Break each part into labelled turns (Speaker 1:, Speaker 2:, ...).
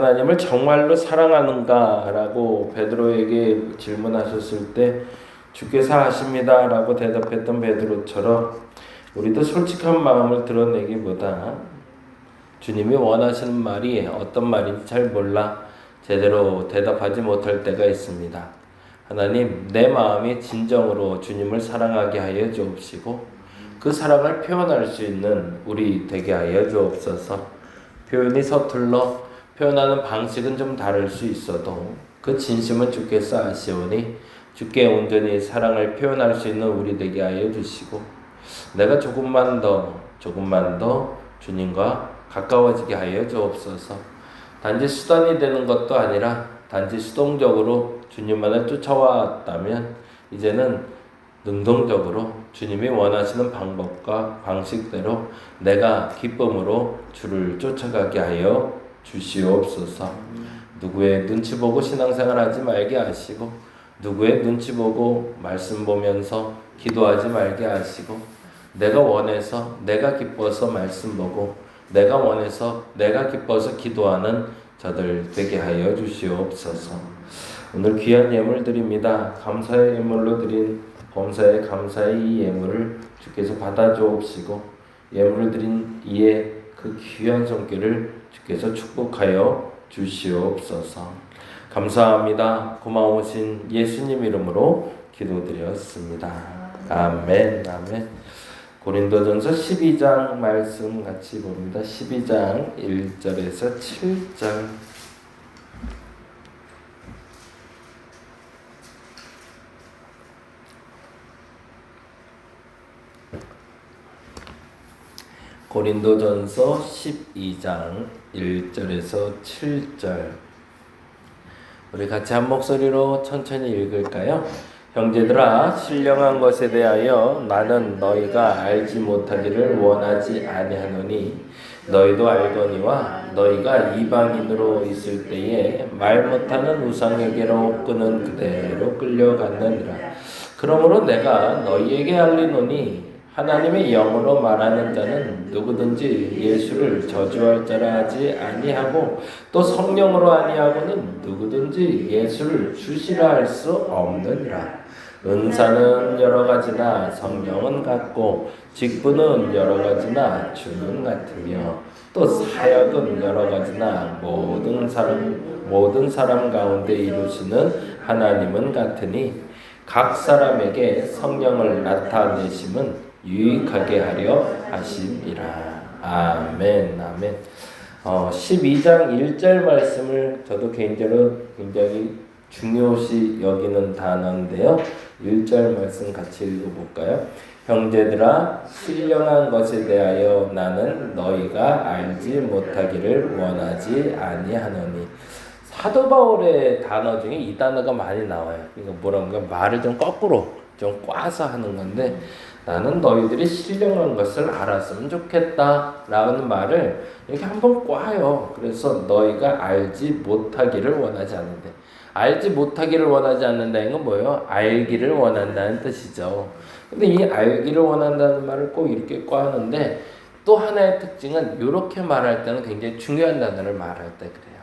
Speaker 1: 하나님을 정말로 사랑하는가? 라고 베드로에게 질문하셨을 때 주께서 아십니다 라고 대답했던 베드로처럼 우리도 솔직한 마음을 드러내기보다 주님이 원하시는 말이 어떤 말인지 잘 몰라 제대로 대답하지 못할 때가 있습니다. 하나님, 내 마음이 진정으로 주님을 사랑하게 하여 주옵시고 그 사랑을 표현할 수 있는 우리 되게 하여 주옵소서. 표현이 서툴러 표현하는 방식은 좀 다를 수 있어도 그 진심은 주께서 아시오니 주께 온전히 사랑을 표현할 수 있는 우리 되게 하여 주시고 내가 조금만 더 주님과 가까워지게 하여 주옵소서. 단지 수단이 되는 것도 아니라 단지 수동적으로 주님만을 쫓아왔다면 이제는 능동적으로 주님이 원하시는 방법과 방식대로 내가 기쁨으로 주를 쫓아가게 하여 주시옵소서. 누구의 눈치 보고 신앙생활 하지 말게 하시고 누구의 눈치 보고 말씀 보면서 기도하지 말게 하시고 내가 원해서 내가 기뻐서 말씀 보고 내가 원해서 내가 기뻐서 기도하는 저들 되게 하여 주시옵소서. 오늘 귀한 예물 드립니다. 감사의 예물로 드린 범사에 감사의 이 예물을 주께서 받아 주옵시고 예물을 드린 이의 그 귀한 손길을 주께서 축복하여 주시옵소서. 감사합니다. 고마우신 예수님 이름으로 기도드렸습니다. 아멘. 아멘. 고린도전서 12장 말씀 같이 봅니다. 12장 1절에서 7절. 고린도전서 12장 1절에서 7절. 우리 같이 한 목소리로 천천히 읽을까요? 형제들아, 신령한 것에 대하여 나는 너희가 알지 못하기를 원하지 아니하노니 너희도 알거니와 너희가 이방인으로 있을 때에 말 못하는 우상에게로 끄는 그대로 끌려갔느니라. 그러므로 내가 너희에게 알리노니 하나님의 영으로 말하는 자는 누구든지 예수를 저주할 자라 하지 아니하고 또 성령으로 아니하고는 누구든지 예수를 주시라 할 수 없느니라. 은사는 여러 가지나 성령은 같고 직분은 여러 가지나 주는 같으며 또 사역은 여러 가지나 모든 사람 가운데 이루시는 하나님은 같으니 각 사람에게 성령을 나타내심은 유익하게 하려 하심이라. 아멘. 아멘. 12장 1절 말씀을 저도 개인적으로 굉장히 중요시 여기는 단어인데요. 1절 말씀 같이 읽어볼까요? 형제들아, 신령한 것에 대하여 나는 너희가 알지 못하기를 원하지 아니하노니. 사도 바울의 단어 중에 이 단어가 많이 나와요. 이거 뭐라고 말을 좀 거꾸로 좀 꽈서 하는 건데 나는 너희들이 신령한 것을 알았으면 좋겠다 라는 말을 이렇게 한번 꽈요. 그래서 너희가 알지 못하기를 원하지 않는데 알지 못하기를 원하지 않는다는 건 뭐예요? 알기를 원한다는 뜻이죠. 근데 이 알기를 원한다는 말을 꼭 이렇게 꽈하는데 또 하나의 특징은 이렇게 말할 때는 굉장히 중요한 단어를 말할 때 그래요.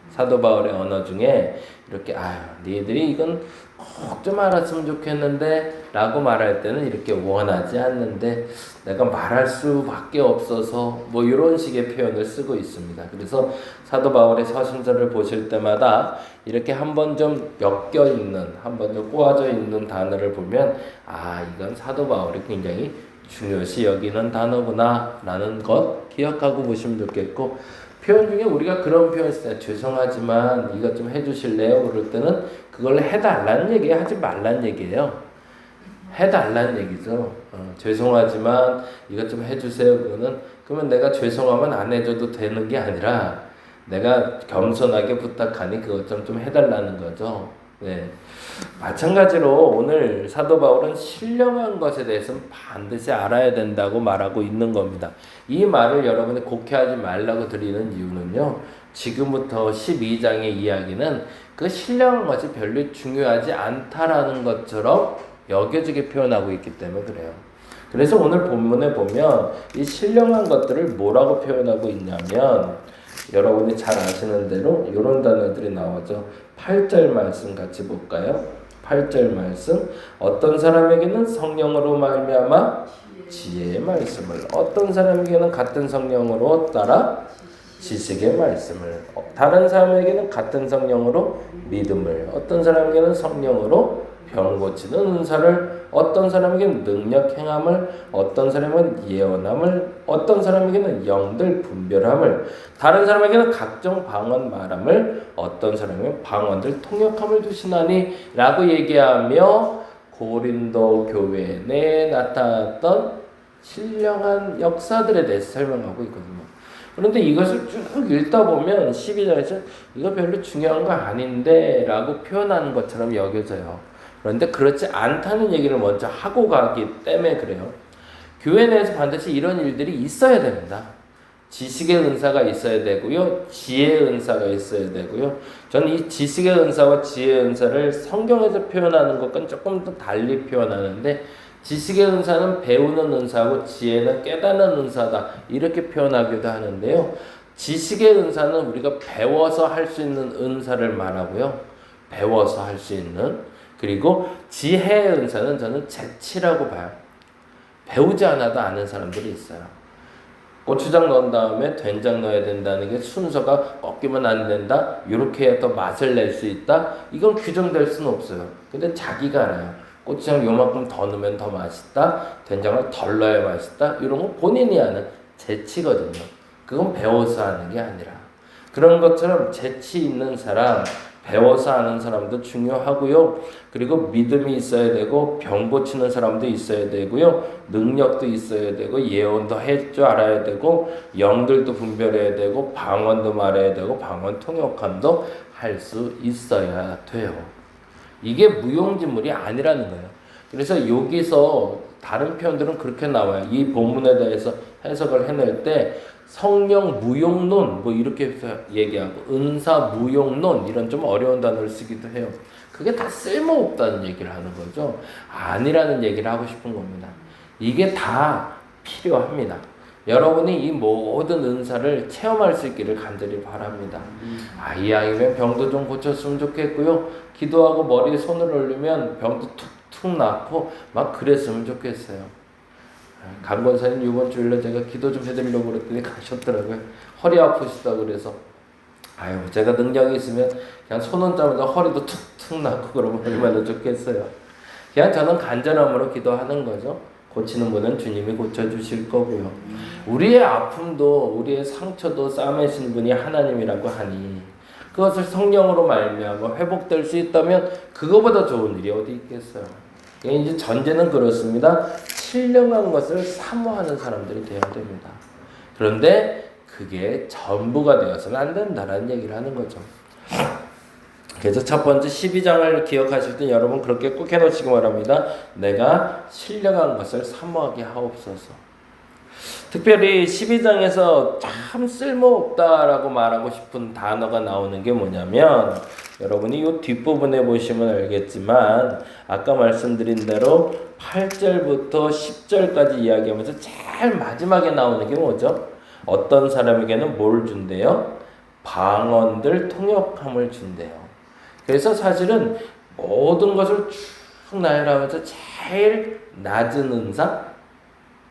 Speaker 1: 사도 바울의 언어 중에 이렇게 너희들이 이건 꼭 좀 알았으면 좋겠는데 라고 말할 때는 이렇게 원하지 않는데 내가 말할 수밖에 없어서 뭐 이런 식의 표현을 쓰고 있습니다. 그래서 사도 바울의 서신서를 보실 때마다 이렇게 한번 좀 엮여 있는, 한번 좀 꼬아져 있는 단어를 보면 이건 사도 바울이 굉장히 중요시 여기는 단어구나 라는 것 기억하고 보시면 좋겠고, 표현 중에 우리가 그런 표현 있어요. 죄송하지만 이것 좀 해주실래요? 그럴 때는 그걸 해달라는 얘기 하지 말라는 얘기예요. 해달라는 얘기죠. 죄송하지만 이것 좀 해주세요. 그러면 내가 죄송하면 안 해줘도 되는 게 아니라 내가 겸손하게 부탁하니 그것 좀 해달라는 거죠. 네. 마찬가지로 오늘 사도 바울은 신령한 것에 대해서는 반드시 알아야 된다고 말하고 있는 겁니다. 이 말을 여러분이 곡해하지 말라고 드리는 이유는요, 지금부터 12장의 이야기는 그 신령한 것이 별로 중요하지 않다라는 것처럼 여겨지게 표현하고 있기 때문에 그래요. 그래서 오늘 본문에 보면 이 신령한 것들을 뭐라고 표현하고 있냐면 여러분이 잘 아시는 대로 이런 단어들이 나오죠. 8절 말씀 같이 볼까요? 8절 말씀. 어떤 사람에게는 성령으로 말미암아 지혜의 말씀을, 어떤 사람에게는 같은 성령으로 따라 지식의 말씀을, 다른 사람에게는 같은 성령으로 믿음을, 어떤 사람에게는 성령으로 병 고치는 은사를, 어떤 사람에게는 능력 행함을, 어떤 사람은 예언함을, 어떤 사람에게는 영들 분별함을, 다른 사람에게는 각종 방언 말함을, 어떤 사람에게는 방언들 통역함을 주시나니 라고 얘기하며 고린도 교회 내에 나타났던 신령한 역사들에 대해서 설명하고 있거든요. 그런데 이것을 쭉 읽다 보면 12장에서 이거 별로 중요한 거 아닌데 라고 표현하는 것처럼 여겨져요. 그런데 그렇지 않다는 얘기를 먼저 하고 가기 때문에 그래요. 교회 내에서 반드시 이런 일들이 있어야 됩니다. 지식의 은사가 있어야 되고요. 지혜의 은사가 있어야 되고요. 저는 이 지식의 은사와 지혜의 은사를 성경에서 표현하는 것과는 조금 더 달리 표현하는데, 지식의 은사는 배우는 은사고 지혜는 깨닫는 은사다 이렇게 표현하기도 하는데요. 지식의 은사는 우리가 배워서 할 수 있는 은사를 말하고요. 배워서 할 수 있는. 그리고 지혜의 은사는 저는 재치라고 봐요. 배우지 않아도 아는 사람들이 있어요. 고추장 넣은 다음에 된장 넣어야 된다는 게 순서가 꺾이면 안 된다. 이렇게 해야 더 맛을 낼 수 있다. 이건 규정될 수는 없어요. 근데 자기가 알아요. 고추장 요만큼 더 넣으면 더 맛있다. 된장을 덜 넣어야 맛있다. 이런 거 본인이 아는 재치거든요. 그건 배워서 하는 게 아니라. 그런 것처럼 재치 있는 사람, 배워서 하는 사람도 중요하고요. 그리고 믿음이 있어야 되고 병 고치는 사람도 있어야 되고요. 능력도 있어야 되고 예언도 할 줄 알아야 되고 영들도 분별해야 되고 방언도 말해야 되고 방언 통역함도 할 수 있어야 돼요. 이게 무용지물이 아니라는 거예요. 그래서 여기서 다른 표현들은 그렇게 나와요. 이 본문에 대해서 해석을 해낼 때 성령 무용론 뭐 이렇게 얘기하고 은사 무용론 이런 좀 어려운 단어를 쓰기도 해요. 그게 다 쓸모없다는 얘기를 하는 거죠. 아니라는 얘기를 하고 싶은 겁니다. 이게 다 필요합니다. 여러분이 이 모든 은사를 체험할 수 있기를 간절히 바랍니다. 이왕이면 병도 좀 고쳤으면 좋겠고요. 기도하고 머리에 손을 올리면 병도 툭툭 낫고 막 그랬으면 좋겠어요. 강 권사님 이번 주일에 제가 기도 좀 해드리려고 그랬더니 가셨더라고요. 허리 아프시다고 그래서 제가 능력이 있으면 그냥 손 얹자마자 허리도 툭툭 낫고 그러면 얼마나 좋겠어요. 그냥 저는 간절함으로 기도하는 거죠. 고치는 분은 주님이 고쳐주실 거고요. 우리의 아픔도 우리의 상처도 싸매시는 분이 하나님이라고 하니 그것을 성령으로 말미암아 회복될 수 있다면 그거보다 좋은 일이 어디 있겠어요. 이제 전제는 그렇습니다. 신령한 것을 사모하는 사람들이 되어야 됩니다. 그런데 그게 전부가 되어서는 안 된다라는 얘기를 하는 거죠. 그래서 첫 번째 12장을 기억하실 때 여러분 그렇게 꼭 해놓으시기 바랍니다. 내가 신령한 것을 사모하게 하옵소서. 특별히 12장에서 참 쓸모없다라고 말하고 싶은 단어가 나오는 게 뭐냐면, 여러분이 이 뒷부분에 보시면 알겠지만 아까 말씀드린 대로 8절부터 10절까지 이야기하면서 제일 마지막에 나오는 게 뭐죠? 어떤 사람에게는 뭘 준대요? 방언들 통역함을 준대요. 그래서 사실은 모든 것을 쭉 나열하면서 제일 낮은 은사,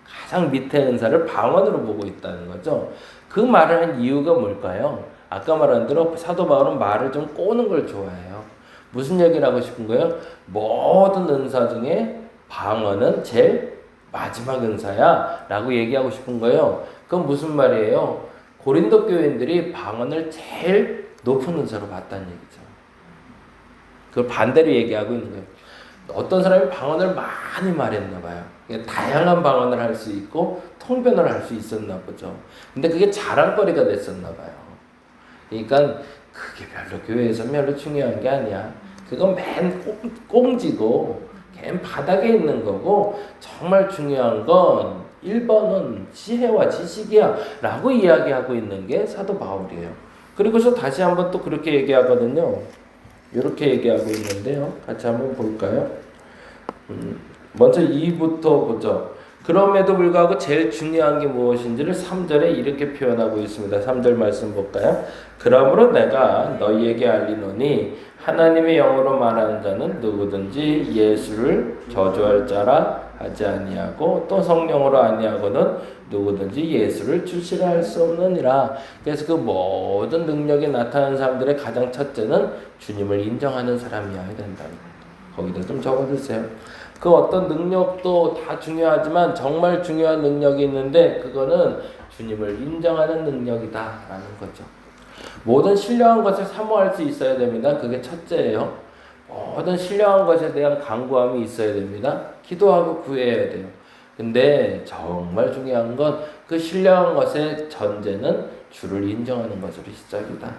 Speaker 1: 가장 밑에 은사를 방언으로 보고 있다는 거죠. 그 말을 한 이유가 뭘까요? 아까 말한 대로 사도 바울은 말을 좀 꼬는 걸 좋아해요. 무슨 얘기를 하고 싶은 거예요? 모든 은사 중에 방언은 제일 마지막 은사야 라고 얘기하고 싶은 거예요. 그건 무슨 말이에요? 고린도 교인들이 방언을 제일 높은 은사로 봤다는 얘기죠. 그걸 반대로 얘기하고 있는 거예요. 어떤 사람이 방언을 많이 말했나 봐요. 다양한 방언을 할 수 있고 통변을 할 수 있었나 보죠. 근데 그게 자랑거리가 됐었나 봐요. 그러니까 그게 별로 교회에서 별로 중요한 게 아니야. 그건 맨 꽁지고 맨 바닥에 있는 거고 정말 중요한 건 1번은 지혜와 지식이야 라고 이야기하고 있는 게 사도 바울이에요. 그리고서 다시 한번 또 그렇게 얘기하거든요. 이렇게 얘기하고 있는데요. 같이 한번 볼까요? 먼저 2부터 보죠. 그럼에도 불구하고 제일 중요한 게 무엇인지를 3절에 이렇게 표현하고 있습니다. 3절 말씀 볼까요? 그러므로 내가 너희에게 알리노니 하나님의 영으로 말하는 자는 누구든지 예수를 저주할 자라 하지 아니하고 또 성령으로 아니하고는 누구든지 예수를 주시라 할 수 없느니라. 그래서 그 모든 능력이 나타나는 사람들의 가장 첫째는 주님을 인정하는 사람이어야 된다는 겁니다. 거기다 좀 적어주세요. 그 어떤 능력도 다 중요하지만 정말 중요한 능력이 있는데 그거는 주님을 인정하는 능력이다라는 거죠. 모든 신령한 것을 사모할 수 있어야 됩니다. 그게 첫째예요. 모든 신령한 것에 대한 간구함이 있어야 됩니다. 기도하고 구해야 돼요. 근데 정말 중요한 건 그 신령한 것의 전제는 주를 인정하는 것으로 시작이다.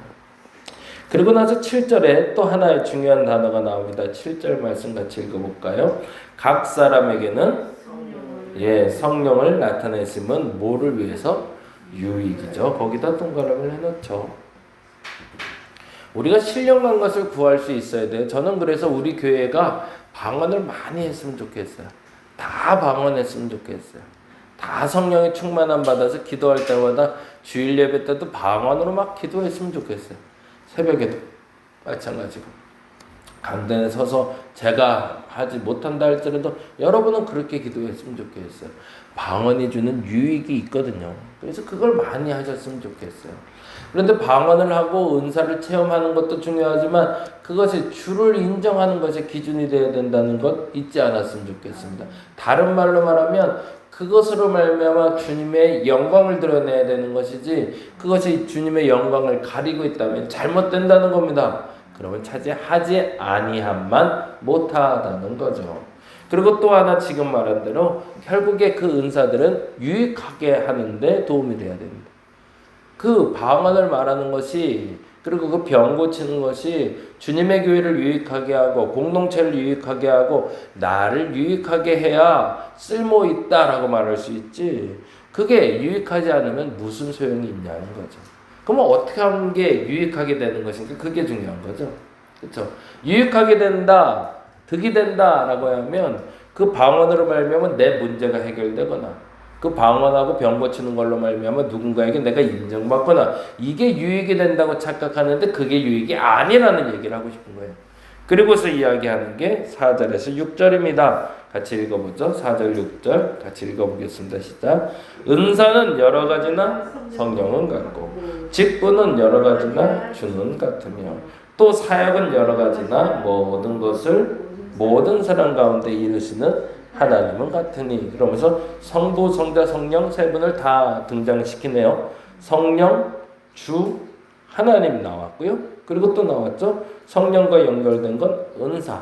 Speaker 1: 그리고 나서 7절에 또 하나의 중요한 단어가 나옵니다. 7절 말씀 같이 읽어볼까요? 각 사람에게는 성령을 나타내심은 뭐를 위해서? 유익이죠. 거기다 동그라미를 해놓죠. 우리가 신령한 것을 구할 수 있어야 돼요. 저는 그래서 우리 교회가 방언을 많이 했으면 좋겠어요. 다 방언했으면 좋겠어요. 다 성령의 충만함 받아서 기도할 때마다 주일 예배 때도 방언으로 막 기도했으면 좋겠어요. 새벽에도 마찬가지고 강단에 서서 제가 하지 못한다 할지라도 여러분은 그렇게 기도했으면 좋겠어요. 방언이 주는 유익이 있거든요. 그래서 그걸 많이 하셨으면 좋겠어요. 그런데 방언을 하고 은사를 체험하는 것도 중요하지만 그것이 주를 인정하는 것이 기준이 되어야 된다는 것 잊지 않았으면 좋겠습니다. 다른 말로 말하면 그것으로 말미암아 주님의 영광을 드러내야 되는 것이지 그것이 주님의 영광을 가리고 있다면 잘못된다는 겁니다. 그러면 차지하지 아니함만 못하다는 거죠. 그리고 또 하나 지금 말한 대로 결국에 그 은사들은 유익하게 하는데 도움이 돼야 됩니다. 그 방언을 말하는 것이 그리고 그 병 고치는 것이 주님의 교회를 유익하게 하고 공동체를 유익하게 하고 나를 유익하게 해야 쓸모 있다라고 말할 수 있지. 그게 유익하지 않으면 무슨 소용이 있냐는 거죠. 그러면 어떻게 하는 게 유익하게 되는 것인가? 그게 중요한 거죠. 그렇죠? 유익하게 된다, 득이 된다라고 하면 그 방언으로 말미암아 내 문제가 해결되거나 그 방언하고 병 고치는 걸로 말미암아 누군가에게 내가 인정받거나 이게 유익이 된다고 착각하는데 그게 유익이 아니라는 얘기를 하고 싶은 거예요. 그리고서 이야기하는 게 4절에서 6절입니다. 같이 읽어보죠. 4절 6절 같이 읽어보겠습니다. 시작. 은사는 여러 가지나 성령은 같고 직분은 여러 가지나 주는 같으며 또 사역은 여러 가지나 모든 것을 모든 사람 가운데 이루시는 하나님은 같으니. 그러면서 성부, 성자, 성령 세 분을 다 등장시키네요. 성령, 주, 하나님 나왔고요. 그리고 또 나왔죠. 성령과 연결된 건 은사,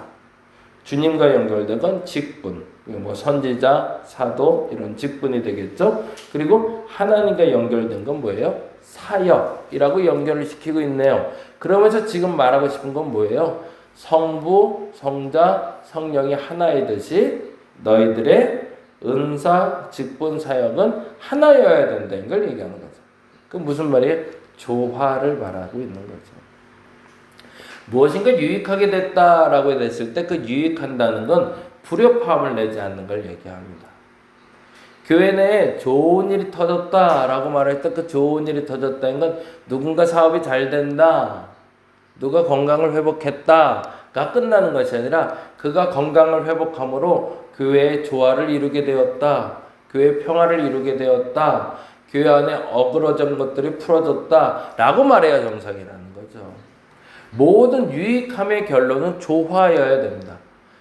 Speaker 1: 주님과 연결된 건 직분, 뭐 선지자, 사도 이런 직분이 되겠죠. 그리고 하나님과 연결된 건 뭐예요? 사역이라고 연결을 시키고 있네요. 그러면서 지금 말하고 싶은 건 뭐예요? 성부, 성자, 성령이 하나이듯이 너희들의 은사, 직분, 사역은 하나여야 된다는 걸 얘기하는 거죠. 그 무슨 말이에요? 조화를 말하고 있는 거죠. 무엇인가 유익하게 됐다라고 됐을 때 그 유익한다는 건 불협화음을 내지 않는 걸 얘기합니다. 교회 내에 좋은 일이 터졌다라고 말할 때 그 좋은 일이 터졌다는 건 누군가 사업이 잘 된다, 누가 건강을 회복했다가 끝나는 것이 아니라 그가 건강을 회복함으로 교회의 조화를 이루게 되었다, 교회의 평화를 이루게 되었다, 교회 안에 어그러진 것들이 풀어졌다라고 말해야 정상이라는 거죠. 모든 유익함의 결론은 조화여야 됩니다.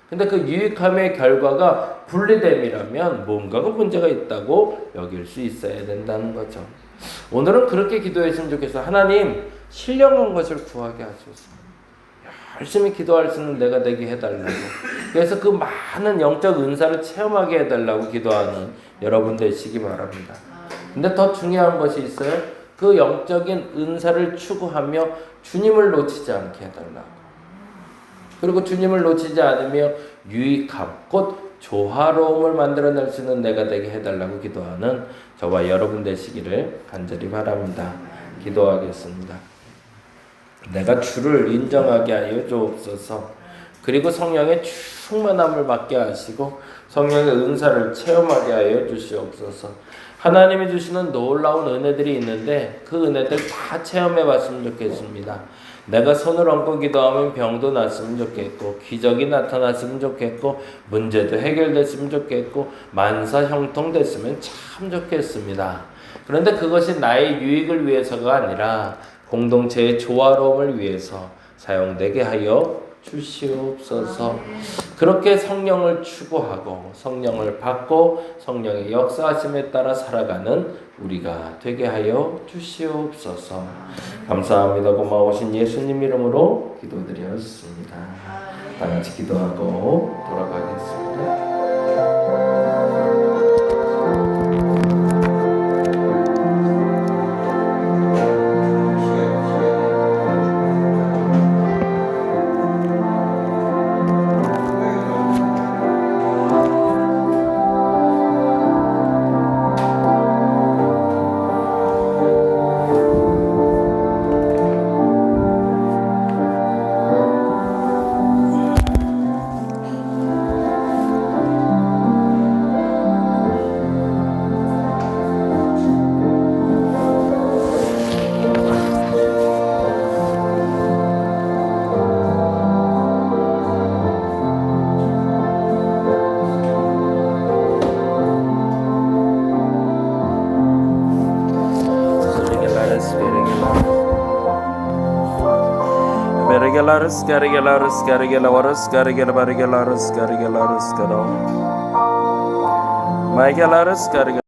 Speaker 1: 근데 그 유익함의 결과가 분리됨이라면 뭔가가 문제가 있다고 여길 수 있어야 된다는 거죠. 오늘은 그렇게 기도했으면 좋겠어요. 하나님, 신령한 것을 구하게 하소서. 열심히 기도할 수 있는 내가 되게 해달라고. 그래서 그 많은 영적 은사를 체험하게 해달라고 기도하는 여러분 되시기 바랍니다. 근데 더 중요한 것이 있어요. 그 영적인 은사를 추구하며 주님을 놓치지 않게 해달라고. 그리고 주님을 놓치지 않으며 유익함, 곧 조화로움을 만들어낼 수 있는 내가 되게 해달라고 기도하는 저와 여러분 되시기를 간절히 바랍니다. 기도하겠습니다. 내가 주를 인정하게 하여 주옵소서. 그리고 성령의 충만함을 받게 하시고 성령의 은사를 체험하게 하여 주시옵소서. 하나님이 주시는 놀라운 은혜들이 있는데 그 은혜들 다 체험해 봤으면 좋겠습니다. 내가 손을 얹고 기도하면 병도 났으면 좋겠고 기적이 나타났으면 좋겠고 문제도 해결됐으면 좋겠고 만사 형통됐으면 참 좋겠습니다. 그런데 그것이 나의 유익을 위해서가 아니라 공동체의 조화로움을 위해서 사용되게 하여 주시옵소서. 그렇게 성령을 추구하고 성령을 받고 성령의 역사하심에 따라 살아가는 우리가 되게 하여 주시옵소서. 감사합니다. 고마우신 예수님 이름으로 기도드렸습니다. 다 같이 기도하고 돌아가겠습니다.